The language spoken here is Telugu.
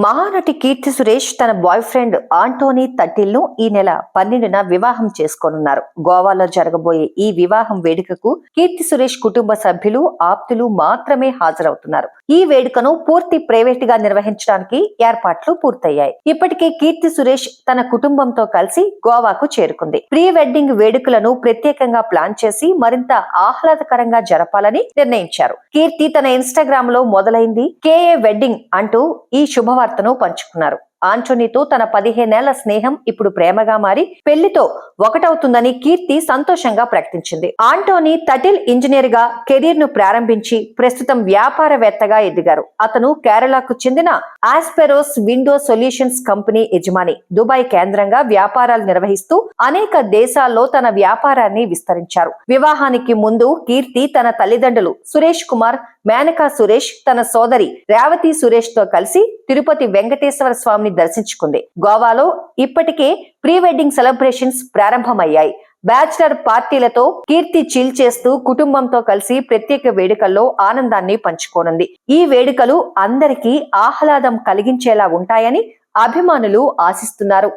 మహానటి కీర్తి సురేష్ తన బాయ్ ఫ్రెండ్ ఆంటోనీ తట్టిల్ ను ఈ నెల 12న వివాహం చేసుకోనున్నారు. గోవాలో జరగబోయే ఈ వివాహం వేడుకకు కీర్తి సురేష్ కుటుంబ సభ్యులు, ఆప్తులు మాత్రమే హాజరవుతున్నారు. ఈ వేడుకను పూర్తి ప్రైవేట్ గా నిర్వహించడానికి ఏర్పాట్లు పూర్తయ్యాయి. ఇప్పటికే కీర్తి సురేష్ తన కుటుంబంతో కలిసి గోవాకు చేరుకుంది. ప్రీ వెడ్డింగ్ వేడుకలను ప్రత్యేకంగా ప్లాన్ చేసి మరింత ఆహ్లాదకరంగా జరపాలని నిర్ణయించారు. కీర్తి తన ఇన్స్టాగ్రామ్ లో మొదలైంది కేఏ వెడ్డింగ్ అంటూ ఈ శుభవార్తను పంచుకున్నారు. ఆంటోనీతో తన 15 ఏళ్ల స్నేహం ఇప్పుడు ప్రేమగా మారి పెళ్లితో ఒకటవుతుందని కీర్తి సంతోషంగా ప్రకటించింది. ఆంటోనీ తటిల్ ఇంజనీర్ గా కెరీర్ ను ప్రారంభించి ప్రస్తుతం వ్యాపారవేత్తగా ఎదిగారు. అతను కేరళకు చెందిన ఆస్పెరోస్ విండో సొల్యూషన్స్ కంపెనీ యజమాని. దుబాయ్ కేంద్రంగా వ్యాపారాలు నిర్వహిస్తూ అనేక దేశాల్లో తన వ్యాపారాన్ని విస్తరించారు. వివాహానికి ముందు కీర్తి తన తల్లిదండ్రులు సురేష్ కుమార్, మేనకా సురేష్, తన సోదరి రేవతి సురేష్ తో కలిసి తిరుపతి వెంకటేశ్వర స్వామిని దర్శించుకుంది. గోవాలో ఇప్పటికే ప్రీ వెడ్డింగ్ సెలబ్రేషన్స్ ప్రారంభమయ్యాయి. బ్యాచిలర్ పార్టీలతో కీర్తి చిల్ చేస్తూ కుటుంబంతో కలిసి ప్రత్యేక వేడుకల్లో ఆనందాన్ని పంచుకోనుంది. ఈ వేడుకలు అందరికీ ఆహ్లాదం కలిగించేలా ఉంటాయని అభిమానులు ఆశిస్తున్నారు.